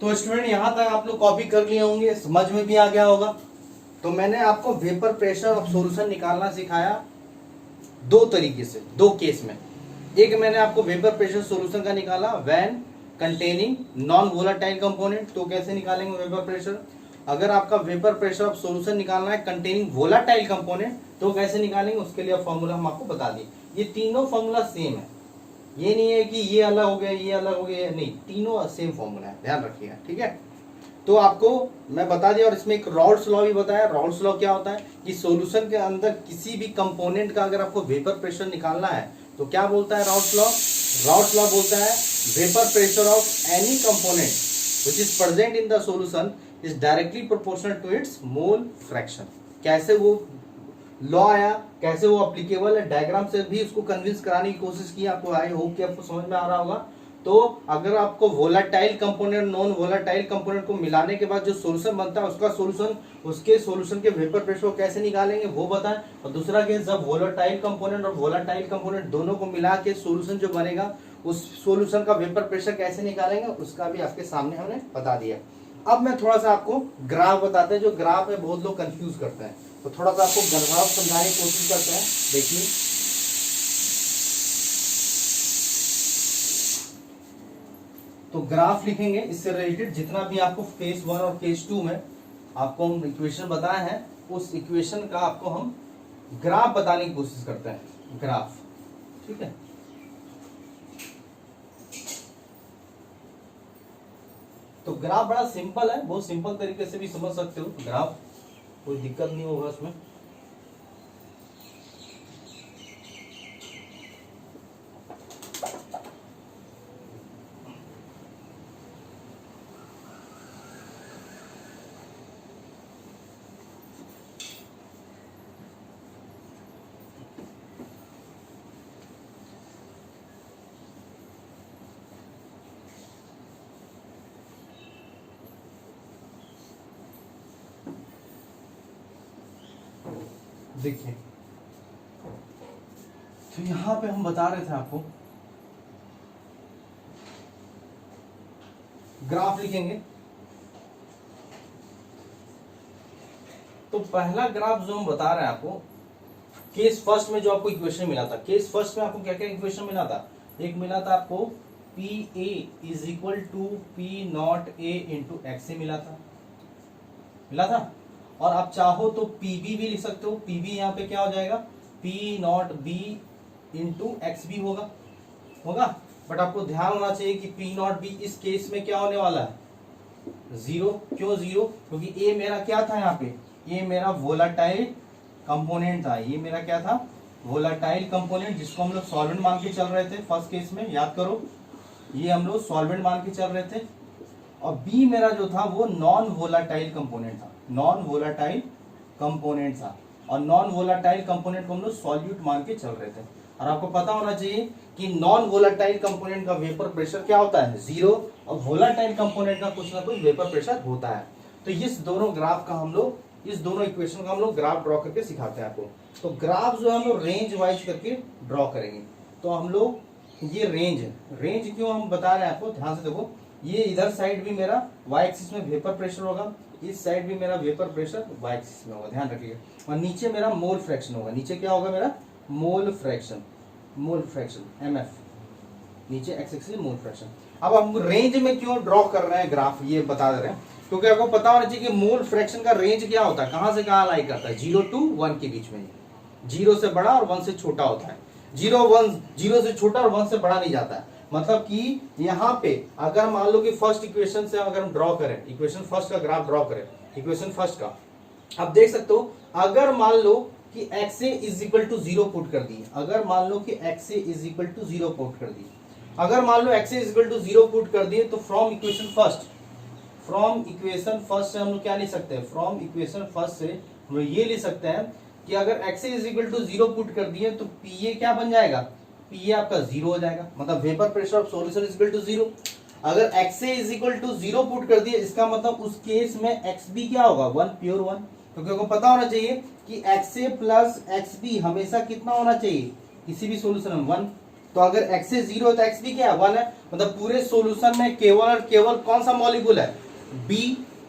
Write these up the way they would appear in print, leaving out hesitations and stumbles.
तो स्टूडेंट यहाँ तक आप लोग कॉपी कर लिए होंगे, समझ में भी आ गया होगा। तो मैंने आपको वेपर प्रेशर ऑफ सॉल्यूशन निकालना सिखाया दो तरीके से, दो केस में। एक मैंने आपको वेपर प्रेशर सॉल्यूशन का निकाला when containing non volatile component, तो कैसे निकालेंगे वेपर प्रेशर। अगर आपका वेपर प्रेशर ऑफ सॉल्यूशन निकालना है कंटेनिंग वोलेटाइल कंपोनेंट, तो कैसे निकालेंगे, उसके लिए फॉर्मूला हम आपको बता दिए। ये तीनों फॉर्मूला सेम है, ये नहीं है कि ये अलग हो गया ये अलग हो गया, नहीं, तीनों सेम फॉर्मूला है, ध्यान रखिएगा, ठीक है। तो आपको मैं बता दिया, और इसमें एक रॉल्स लॉ भी बताया। रॉल्स लॉ क्या होता है कि सॉल्यूशन के अंदर किसी भी कंपोनेंट का अगर आपको वेपर प्रेशर निकालना है तो क्या बोलता है रॉल्स लॉ। रॉल्स लॉ बोलता है vapour pressure of any component which is present in the solution is directly proportional to its mole fraction. कैसे वो लॉ आया, कैसे वो अप्लीकेबल है, डायग्राम से भी उसको कन्विंस कराने की कोशिश की। आपको आई होप कि आपको समझ में आ रहा होगा। तो अगर आपको volatile component non volatile component को मिलाने के बाद जो सॉल्यूशन बनता है उसका सॉल्यूशन, उसके सॉल्यूशन के वेपर प्रेशर को कैसे निकालेंगे वो बताएं। और दूसरा केस, जब वोलेटाइल कंपोनेंट और वोलेटाइल कंपोनेंट दोनों को मिला के सॉल्यूशन जो बनेगा उस सॉल्यूशन का वेपर प्रेशर कैसे निकालेंगे उसका भी आपके सामने हमने बता दिया। अब मैं थोड़ा सा आपको ग्राफ बताते हैं, जो ग्राफ में बहुत लोग कंफ्यूज करते हैं, तो थोड़ा सा आपको ग्राफ समझाने की कोशिश करते हैं। देखिए, तो ग्राफ लिखेंगे इससे रिलेटेड जितना भी आपको केस 1 और केस 2 में आपको हम इक्वेशन बताए हैं, उस इक्वेशन का आपको हम ग्राफ बताने की कोशिश करते हैं, ग्राफ, ठीक है। तो ग्राफ बड़ा सिंपल है, बहुत सिंपल तरीके से भी समझ सकते हो ग्राफ, कोई दिक्कत नहीं होगा उसमें। देखिए, तो यहां पे हम बता रहे थे आपको, ग्राफ लिखेंगे। तो पहला ग्राफ जो हम बता रहे हैं आपको, केस फर्स्ट में जो आपको इक्वेशन मिला था, केस फर्स्ट में आपको क्या क्या इक्वेशन मिला था। एक मिला था आपको P A is equal to P naught A into X A मिला था। और आप चाहो तो पीबी भी लिख सकते हो। पीबी यहाँ पे क्या हो जाएगा, P naught B into X B होगा। बट आपको ध्यान होना चाहिए कि पी नॉट बी इस केस में क्या होने वाला है, जीरो। क्यों जीरो, क्योंकि ए मेरा क्या था यहाँ पे, ये मेरा वोलाटाइल कंपोनेंट था। ये मेरा क्या था, वोलाटाइल कंपोनेंट, जिसको हम लोग सॉल्वेंट मान के चल रहे थे फर्स्ट केस में, याद करो, ये हम लोग सॉल्वेंट मान के चल रहे थे। और बी मेरा जो था वो नॉन वोलाटाइल कंपोनेंट था, नॉन वोलाटाइल कंपोनेंट था। और नॉन वोलाटाइल कंपोनेंट को हम लोग सॉल्यूट मान के चल रहे थे। और आपको पता होना चाहिए कि नॉन वोलाटाइल कंपोनेंट का वेपर प्रेशर क्या होता है, जीरो, और वोलाटाइल कंपोनेंट का कुछ ना कुछ वेपर प्रेशर होता है। तो इस दोनों ग्राफ का हम लोग, इस दोनों इक्वेशन का हम लोग ग्राफ ड्रॉ करके सिखाते हैं आपको। तो ग्राफ जो है हम लोग रेंज वाइज करके ड्रॉ करेंगे। तो हम लोग ये रेंज क्यों हम बता रहे हैं आपको, ध्यान से देखो। ये इधर साइड भी मेरा वाई एक्सिस में वेपर प्रेशर होगा, इस साइड भी मेरा वेपर प्रेशर वाई एक्सिस में होगा, ध्यान रखिएगा। और नीचे मेरा मोल फ्रैक्शन होगा, नीचे क्या होगा मेरा, मोल फ्रैक्शन एमएफ, नीचे एक्स एक्सिस मोल फ्रैक्शन। अब हम रेंज में क्यों ड्रॉ कर रहे हैं ग्राफ, ये बता दे रहे हैं, क्योंकि आपको पता होना चाहिए कि मोल फ्रैक्शन का रेंज क्या होता है, कहां से कहां लाई करता है, 0 to 1 के बीच में। 0 से बड़ा और 1 से छोटा होता है। 0 से छोटा और 1 से बड़ा नहीं जाता है। मतलब कि यहाँ पे अगर मान लो कि फर्स्ट इक्वेशन से अगर हम ड्रॉ करें, इक्वेशन फर्स्ट का ग्राफ ड्रॉ करें, इक्वेशन फर्स्ट का आप देख सकते हो, अगर मान लो कि X A is equal to 0 put कर दिए, अगर मान लो कि X A is equal to 0 put कर दिए, अगर मान लो X A is equal to 0 put कर दिए, तो फ्रॉम इक्वेशन फर्स्ट से हम लोग क्या लिख सकते हैं, फ्रॉम इक्वेशन फर्स्ट से हम लोग ये लिख सकते हैं कि अगर X A is equal to 0 put कर दिए तो पी ए क्या बन जाएगा, पी ए आपका 0 हो जाएगा, मतलब vapour pressure of solution is equal to 0। अगर X A is equal to 0 put कर दिए, इसका मतलब उस केस में एक्स बी क्या होगा, 1, प्योर 1। क्योंकि आपको पता होना चाहिए कि X A plus X B हमेशा कितना होना चाहिए, किसी भी सॉल्यूशन में 1। तो अगर x से 0 है तो x भी क्या है 1 है, मतलब पूरे सॉल्यूशन में केवल और केवल कौन सा मॉलिक्यूल है B।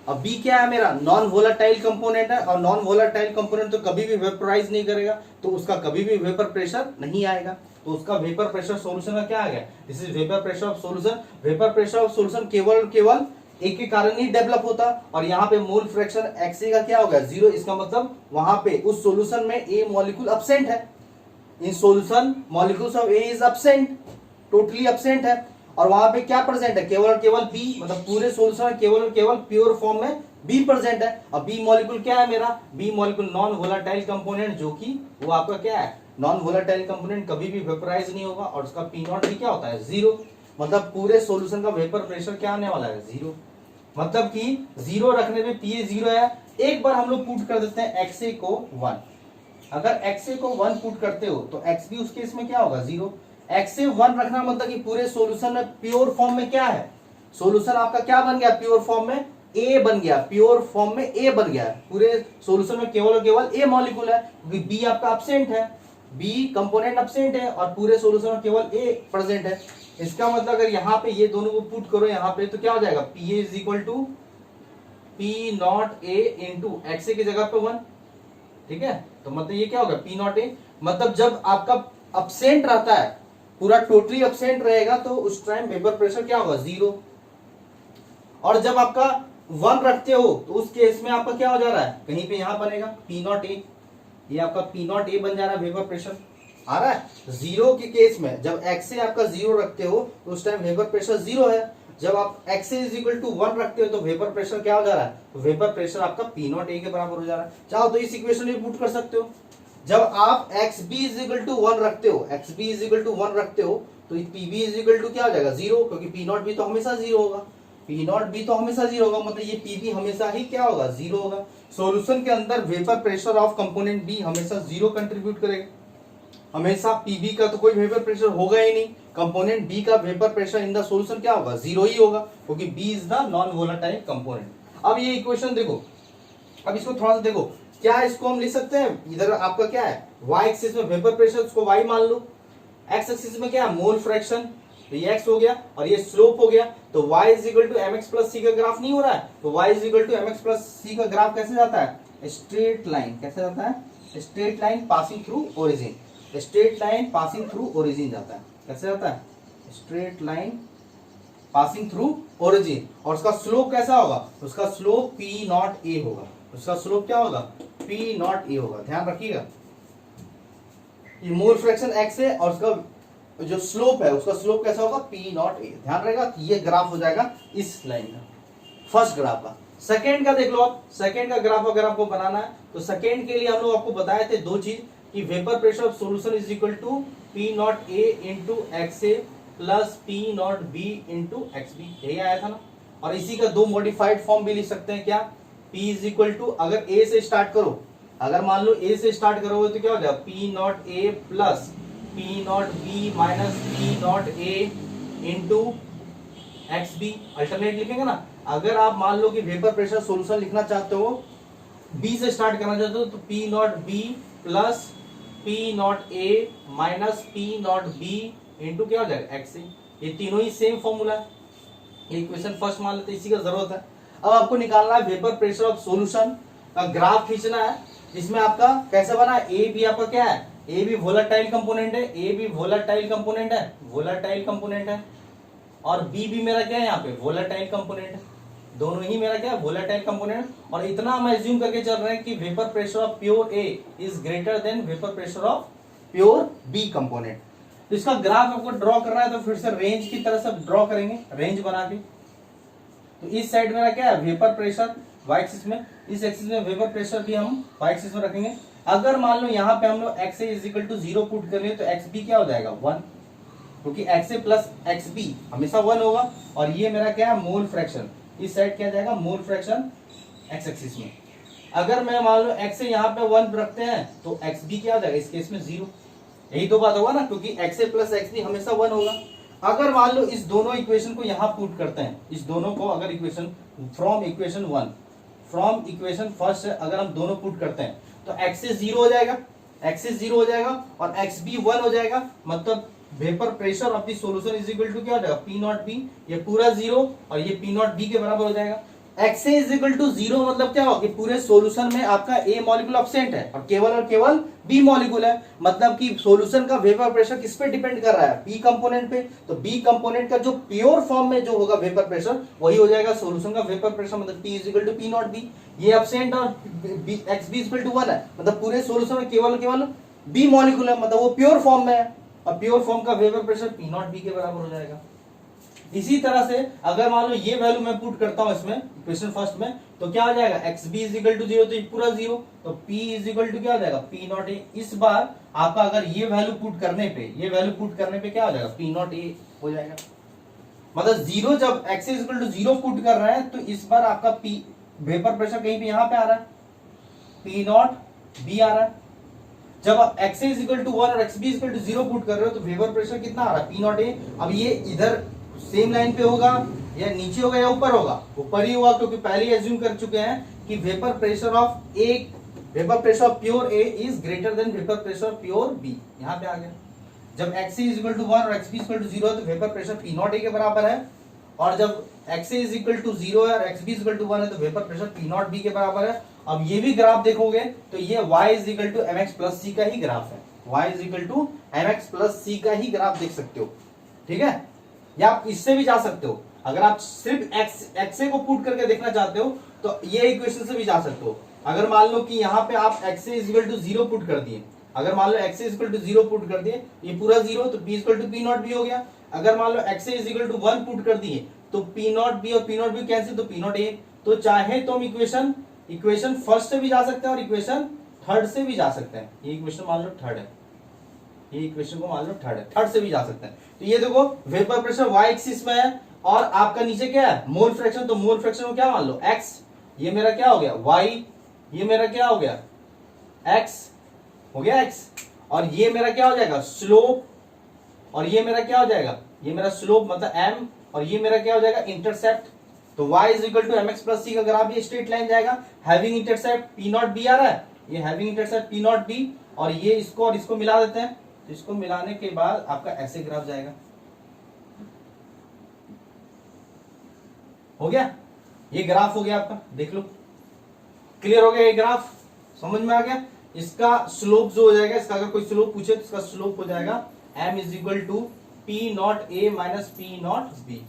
अब B क्या है मेरा नॉन वोलेटाइल कंपोनेंट है, और नॉन वोलेटाइल कंपोनेंट तो कभी भी वेपराइज नहीं करेगा, तो उसका कभी भी वेपर प्रेशर नहीं आएगा, तो उसका वेपर प्रेशर सॉल्यूशन का क्या आ गया, this is vapour pressure of solution. Vapour pressure of solution केवल और केवल एक के कारण ही डेवलप होता, और यहाँ पे मोल फ्रैक्शन XA का क्या होगा 0, इसका मतलब वहां पे उस सॉल्यूशन में A मॉलिक्यूल एब्सेंट है, in solution molecules of A is absent, totally absent है, और वहां पे क्या प्रेजेंट है केवल और केवल B, मतलब पूरे सॉल्यूशन में केवल और केवल प्योर फॉर्म में B प्रेजेंट है। अब B मॉलिक्यूल क्या है मेरा, B molecule non volatile component, जो कि वो आपका क्या है नॉन वोलेटाइल कंपोनेंट, कभी भी वेपराइज नहीं होगा, और उसका P नॉट भी क्या होता है 0, मतलब पूरे सॉल्यूशन का वेपर प्रेशर क्या आने वाला है 0, मतलब कि 0 रखने पे P 0 है। एक बार हम लोग पुट कर देते हैं XA को 1, अगर XA को 1 पुट करते हो तो X भी उस केस में क्या होगा 0। XA 1 रखना मतलब कि पूरे सॉल्यूशन में प्योर फॉर्म में क्या है, सॉल्यूशन आपका क्या बन गया प्योर फॉर्म में A बन गया, प्योर फॉर्म में A बन गया, पूरे सॉल्यूशन में केवल और केवल A मॉलिक्यूल है, क्योंकि B आपका एब्सेंट है, B कंपोनेंट एब्सेंट है, और पूरे सॉल्यूशन में केवल A प्रेजेंट है। इसका मतलब अगर यहाँ पे ये दोनों को पुट करो यहाँ पे तो क्या हो जाएगा PA is equal to P naught A into XA की जगह पे 1, ठीक है, तो मतलब ये क्या होगा P नॉट A, मतलब जब आपका एब्सेंट रहता है पूरा टोटली एब्सेंट रहेगा तो उस टाइम वेपर प्रेशर क्या होगा 0, और जब आपका 1 रखते हो तो उस केस में आपका क्या हो जा रहा है कहीं पे यहां बनेगा P नॉट A, ये आपका P नॉट A बन जा रहा है, वेपर प्रेशर आ रहा है 0 के केस में। जब x से आपका 0 रखते हो तो उस टाइम वेपर प्रेशर 0 है, जब आप x इज इक्वल टू 1 रखते हो तो वेपर प्रेशर क्या हो जा रहा है, तो वेपर प्रेशर आपका P नॉट A के बराबर हो जा रहा है। चाहो तो इस इक्वेशन में पुट कर सकते हो, जब आप XB इज इक्वल टू 1 रखते हो, XB इज इक्वल टू 1 रखते हो तो PB इज इक्वल टू क्या हो जाएगा 0, क्योंकि P नॉट भी तो हमेशा 0 होगा, P नॉट भी तो हमेशा 0 होगा, मतलब ये PB हमेशा ही क्या होगा 0 होगा। सॉल्यूशन के अंदर vapour pressure of component B हमेशा 0 कंट्रीब्यूट करेगा, हमेशा PB का तो कोई वेपर प्रेशर होगा ही नहीं, कंपोनेंट B का vapour pressure in the solution क्या होगा 0 ही होगा, क्योंकि B is the non volatile component. अब ये इक्वेशन देखो, अब इसको थोड़ा सा देखो, क्या इसको हम लिख सकते हैं, इधर आपका क्या है y एक्सिस में वेपर प्रेशर, उसको y मान लो, x एक्सिस में क्या है मोल फ्रैक्शन, तो ये x हो गया और ये स्लोप हो गया, तो y is equal to mx plus c का ग्राफ नहीं हो रहा है, तो y is equal to mx plus c का ग्राफ कैसे जाता है स्ट्रेट लाइन, कैसे जाता है straight line passing through origin, straight line passing through origin जाता है, कैसे जाता है straight line passing through origin, और उसका स्लोप कैसा होगा, उसका स्लोप P नॉट A होगा, उसका स्लोप क्या होगा P नॉट A होगा, ध्यान रखिएगा। ये मोल फ्रैक्शन x है और उसका जो स्लोप है उसका स्लोप कैसा होगा P नॉट A, ध्यान रहेगा। ये ग्राफ हो जाएगा इस लाइन का, फर्स्ट ग्राफ का। सेकेंड का देख लो आप, सेकेंड का ग्राफ अगर आपको बनाना है तो सेकेंड के लिए हम लोग आपको बताए थे दो चीज, कि vapour pressure of solution is equal to P naught A into XA plus P naught B into XB, यही आया था ना। और इसी का दो मॉडिफाइड फॉर्म भी लिख सकते हैं, क्या P इज इक्वल टू, अगर A से स्टार्ट करो, अगर मान लो A से स्टार्ट करोगे तो क्या हो जाएगा P naught A plus P naught B minus P naught A into XB, alternate लिखेंगे ना। अगर आप मान लो कि वेपर प्रेशर सॉल्यूशन लिखना चाहते हो, B से स्टार्ट करना चाहते हो, तो P naught B plus P naught A minus P naught B into क्या हो जाएगा XA, ये तीनों ही सेम फॉर्मूला है। ये इक्वेशन फर्स्ट मान लेते, इसी का जरूरत है। अब आपको निकालना है वेपर प्रेशर ऑफ सॉल्यूशन का ग्राफ खींचना है, जिसमें आपका कैसे बना है, ए भी आपका क्या है, ए भी वोलेटाइल कंपोनेंट है, ए भी वोलेटाइल कंपोनेंट है, वोलेटाइल कंपोनेंट है, और बी भी मेरा क्या है यहाँ पे वोलेटाइल कंपोनेंट है, दोनों ही मेरा क्या है वोलेटाइल कंपोनेंट। और इतना हम एज्यूम करके चल रहे हैं कि vapour pressure of pure A is greater than vapour pressure of pure B component. तो इसका ग्राफ आपको ड्रॉ करना है तो फिर से रेंज की तरह से ड्रॉ करेंगे, रेंज बना के। तो इस साइड मेरा क्या है वेपर प्रेशर वाई एक्सिस में, इस एक्सिस में वेपर प्रेशर भी हम वाई एक्सिस में रखेंगे। अगर मान लो यहाँ पे हम लोग X A is equal to 0 put करें तो एक्स बी क्या हो जाएगा 1, क्योंकि X A plus X B हमेशा 1 होगा। और ये मेरा क्या है मोल फ्रैक्शन, इस साइड क्या जाएगा मोल फ्रैक्शन एक्स एक्सिस में। अगर मैं मान लो एक्स ए यहाँ पे 1 रखते हैं तो एक्स बी क्या हो जाएगा इस केस में 0, यही दो बात होगा ना, क्योंकि X A plus X B हमेशा 1 होगा। अगर मान लो इस दोनों इक्वेशन को यहाँ पुट करते हैं, इस दोनों को अगर equation from equation 1 from equation first अगर हम दोनों पुट करते हैं तो एक्स ए 0 हो जाएगा, एक्स ए 0 हो जाएगा और एक्स बी 1 हो जाएगा। मतलब vapour pressure of the solution is equal to क्या हो जाएगा पी नॉट बी, ये पूरा जीरो और ये पी नॉट बी के बराबर हो जाएगा। X A is equal to zero मतलब क्या होगा कि पूरे सॉल्यूशन में आपका ए मॉलिक्यूल अब्सेंट है और केवल बी मॉलिक्यूल है, मतलब कि सॉल्यूशन का वेपर प्रेशर किस पे डिपेंड कर रहा है, बी कंपोनेंट पे। तो बी कंपोनेंट का जो प्योर फॉर्म में जो होगा वेपर प्रेशर वही हो जाएगा सॉल्यूशन का वेपर प्रेशर, मतलब P is equal to P naught B. ये अब्सेंट और X B is equal to 1 है, मतलब पूरे सॉल्यूशन में केवल बी मॉलिक्यूल है, मतलब वो प्योर फॉर्म में है और प्योर फॉर्म का vapour pressure P naught B के बराबर हो जाएगा। इसी तरह से अगर मान लो ये वैल्यू मैं पुट करता हूं इसमें इक्वेशन फर्स्ट में, तो क्या आ जाएगा X B is equal to zero, तो पूरा जीरो, तो पी इज इक्वल टू क्या हो जाएगा पी नॉट ए। इस बार आपका अगर ये वैल्यू पुट करने पे क्या हो जाएगा पी नॉट ए हो जाएगा, मतलब जीरो जब X is equal to zero put कर रहे हैं तो इस बार आपका पी वेपर प्रेशर कहीं पे यहां पे आ रहा है, पी नॉट बी आ रहा है। जब आप एक्स इज इक्वल टू 1 और X B is equal to zero put कर रहे हो तो वेपर प्रेशर कितना आ रहा है पी नॉट ए। अब ये इधर सेम लाइन पे होगा या नीचे होगा या ऊपर होगा, ऊपर ही होगा, क्योंकि पहले ही एज्यूम कर चुके हैं कि vapour pressure of pure A is greater than vapour pressure pure B, यहां पे आ गया। जब एक्स इज इक्वल टू 1 और X B is equal to zero है तो vapour pressure P naught A के बराबर है, और जब X is equal to zero है और X B is equal to 1 है तो vapour pressure P naught B के बराबर है। अब ये भी ग्राफ देखोगे तो ये y is equal to M X plus C का ही ग्राफ है, y is equal to M X plus C का ही ग्राफ देख सकते हो, ठीक है। या आप इससे भी जा सकते हो, अगर आप सिर्फ एक्स ए को पुट करके देखना चाहते हो तो ये इक्वेशन से भी जा सकते हो। अगर मान लो कि यहाँ पे आप X A is equal to zero put कर दिए, अगर मान लो X A is equal to zero put कर दिए, ये पूरा जीरो, तो P is equal to P naught B हो गया। अगर मान लो X A is equal to 1 put कर दिए तो पी नॉट बी और पी नॉट बी कैंसिल, तो पी नॉट ए। तो चाहे तो हम इक्वेशन फर्स्ट से भी जा सकते हैं और इक्वेशन थर्ड से भी जा सकते हैं। ये इक्वेशन मान लो थर्ड है, ये इक्वेशन को मान लो थर्ड है, थर्ड से भी जा सकते हैं। तो ये देखो वेपर प्रेशर y एक्सिस में है और आपका नीचे क्या है मोल फ्रैक्शन, तो मोल फ्रैक्शन को क्या मान लो x, ये मेरा क्या हो गया y, ये मेरा क्या हो गया x हो गया x, और ये मेरा क्या हो जाएगा स्लोप, और ये मेरा क्या हो जाएगा, ये मेरा स्लोप मतलब m, और ये मेरा क्या हो जाएगा इंटरसेप्ट। तो y is equal to M X plus C का ग्राफ ये स्ट्रेट लाइन जाएगा, having intercept P naught B आ रहा है, ये having intercept P naught B, और ये इसको और इसको मिला देते हैं, तो इसको मिलाने के बाद आपका ऐसे ग्राफ जाएगा। हो गया, ये ग्राफ हो गया आपका, देख लो क्लियर हो गया, ये ग्राफ समझ में आ गया। इसका स्लोप जो हो जाएगा, इसका अगर कोई स्लोप पूछे तो इसका स्लोप हो जाएगा m is equal to P naught A minus P naught B.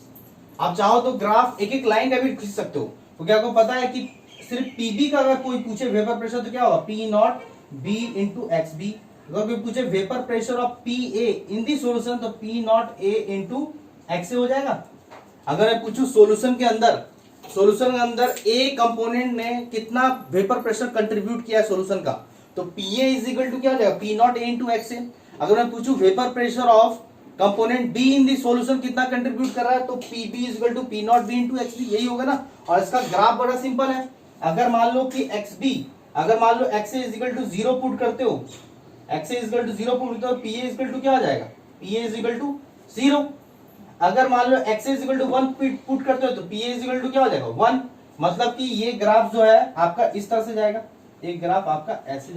आप चाहो तो ग्राफ एक एक लाइन का भी खींच सकते हो, क्योंकि आपको पता है कि सिर्फ पीबी का अगर कोई पूछे वेपर प्रेशर तो क्या होगा P naught B into X B. अगर कोई पूछे vapour pressure of P A in the solution तो P naught A into X A हो जाएगा। अगर मैं पूछूं सोल्यूशन के अंदर ए कंपोनेंट ने कितना वेपर प्रेशर कंट्रीब्यूट किया है सोल्यूशन का, तो P A is equal to क्या हो जाएगा P naught A into X A. अगर मैं पूछूं vapour pressure of component B in the solution कितना कंट्रीब्यूट कर रहा है, तो P B is equal to P naught B into X B, यही होगा ना। और इसका ग्राफ बड़ा सिंपल है, अगर मान लो कि अगर मान लो X is equal to zero put करते हो, X is equal to zero put करते हो, P A is equal to क्या आ जाएगा P A is equal to zero. अगर मान लो X is equal to 1 put करते हो तो P A is equal to क्या हो जाएगा 1, मतलब कि ये ग्राफ जो है आपका इस तरह से जाएगा, एक ग्राफ आपका ऐसे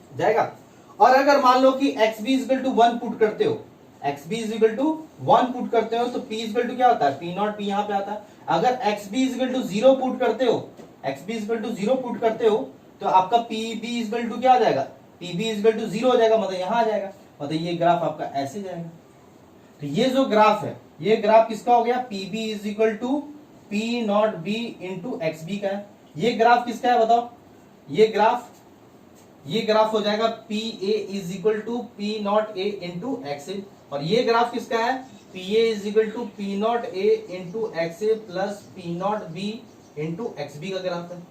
जाएगा। और अगर मान लो कि X B is equal to 1 put करते हो, X B is equal to 1 put करते हो तो पी इज इक्वल टू क्या होता है पी नॉट बी यहाँ पे आता है। अगर X B is equal to 0 put करते हो, X B is equal to 0 put करते हो तो आपका P B is equal to क्या आ जाएगा P B is equal to 0 हो जाएगा, मतलब यहाँ आ जाएगा, मतलब ये ग्राफ आपका ऐसे जाएगा। तो ये जो ग्राफ है ये ग्राफ किसका हो गया P B is equal to P naught B into X B का है। ये ग्राफ किसका है बताओ, ये ग्राफ हो जाएगा P A is equal to P naught A into X A, और ये ग्राफ किसका है P A is equal to P naught A into X A plus P naught B into X B का graph है।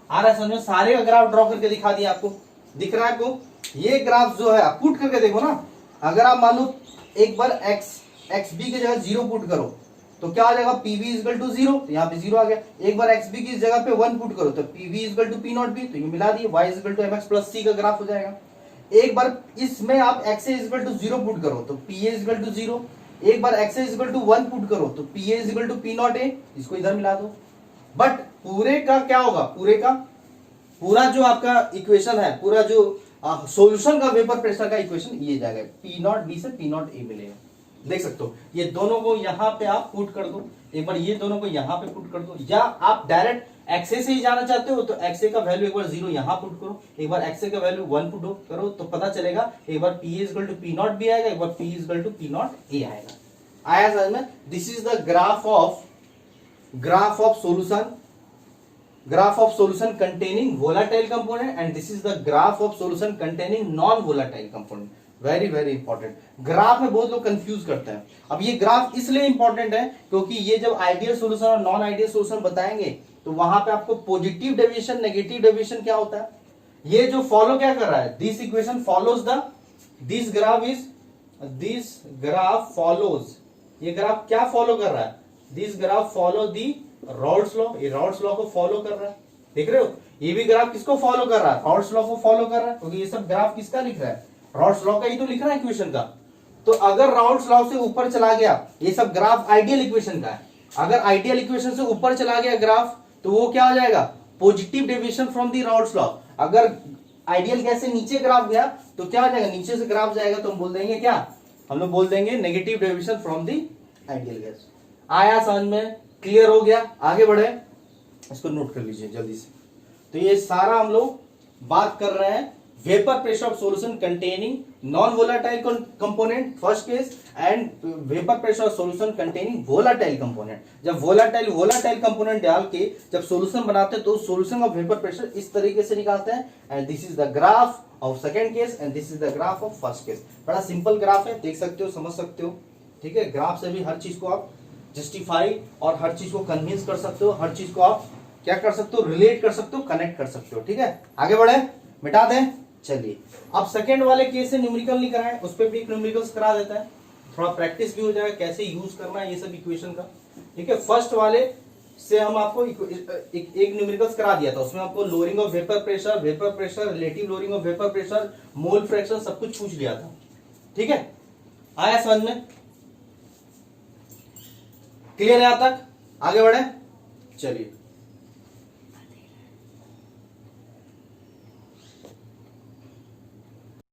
आ रहा है समझ में, सारे का ग्राफ ड्रॉ करके दिखा दिया आपको, दिख रहा है आपको। ये ग्राफ जो है आप पुट करके देखो ना, अगर आप मान लो एक बार एक्स बी की जगह 0 पुट करो तो क्या आ जाएगा P B is equal to 0, तो यहाँ पे 0 आ गया। एक बार एक्स बी की जगह पे 1 पुट करो तो P B is equal to P naught B, तो ये मिला दिए y is equal to M X plus C का ग्राफ हो जाएगा। एक बार इसमें आप x is equal to 0 put करो तो P A is equal to 0, एक बार x is equal to 1 put करो तो P A is equal to P naught A, इसको इधर मिला दो। बट पूरे का क्या होगा, पूरा जो आपका इक्वेशन है, पूरा जो सॉल्यूशन का वेपर प्रेशर का इक्वेशन ये जाएगा, पी नॉट बी से पी नॉट ए मिलेगा। देख सकते हो ये दोनों को यहां पे आप पुट कर दो, एक बार ये दोनों को यहां पे पुट कर दो, या आप डायरेक्ट एक्सए से ही जाना चाहते हो तो एक्सए का वैल्यू एक बार 0 यहां पुट करो, एक बार एक्सए का वैल्यू 1 पुट करो, तो पता चलेगा एक बार P is equal to P naught B आएगा, एक बार P is equal to P naught A आएगा। आया समझ में? This is the graph of solution containing volatile component and this is the graph of solution containing non volatile component। Very very important. Graph में बहुत लोग confuse करते हैं। अब ये ग्राफ इसलिए इंपॉर्टेंट है क्योंकि ये जब आइडियल सॉल्यूशन और नॉन आइडियल सॉल्यूशन बताएंगे तो वहां पे आपको पॉजिटिव डेविएशन नेगेटिव डेविएशन क्या होता है, ये जो फॉलो क्या कर रहा है, this equation follows this graph follows, ये ग्राफ क्या फॉलो कर रहा है, this graph follow the Rawls law, ये रॉल्स लॉ को फॉलो कर रहा है। देख रहे हो ये भी ग्राफ किसको फॉलो कर रहा है, रॉल्स लॉ को फॉलो कर रहा है, क्योंकि ये सब ग्राफ किसका लिख रहा है, रॉल्स लॉ का ही तो लिख रहा है इक्वेशन का। तो अगर रॉल्स लॉ से ऊपर चला गया, ये सब ग्राफ आइडियल इक्वेशन का है, अगर आइडियल इक्वेशन से ऊपर चला गया ग्राफ तो वो क्या हो जाएगा, positive deviation from the Rawls law. अगर आइडियल गैस से नीचे ग्राफ गया तो क्या हो जाएगा, नीचे से ग्राफ जाएगा तो हम बोल देंगे क्या, हम लोग बोल देंगे negative deviation from the ideal gas. आया समझ में, क्लियर हो गया? आगे बढ़े, इसको नोट कर लीजिए जल्दी से। तो ये सारा हम लोग बात कर रहे हैं vapour pressure of solution containing non volatile component first case and vapour pressure of solution containing volatile component. जब वोलाटाइल कंपोनेंट डाल के जब सॉल्यूशन बनाते हैं तो सॉल्यूशन ऑफ वेपर प्रेशर इस तरीके से निकालते हैं। And this is the graph of second case and this is the graph of first case. बड़ा सिंपल ग्राफ है, देख सकते हो, समझ सकते हो। ठीक है, ग्राफ से भी हर चीज को आप जस्टिफाई और हर चीज को कन्विंस कर सकते हो, हर चीज को आप क्या कर सकते हो, रिलेट कर सकते हो, कनेक्ट कर सकते हो। ठीक है, आगे बढ़े, मिटा दें। चलिए अब सेकंड वाले केस से न्यूमेरिकल नहीं कराए, उस पर भी एक न्यूमेरिकल्स करा देता है, थोड़ा प्रैक्टिस भी हो जाएगा कैसे यूज करना है ये सब इक्वेशन का। ठीक है, फर्स्ट वाले से हम आपको एक न्यूमेरिकल्स करा दिया था, उसमें आपको lowering of vapour pressure, relative lowering of vapour pressure, mole fraction सब कुछ पूछ लिया था। ठीक है, आया समझ में, क्लियर है यहां तक? आगे बढ़े, चलिए।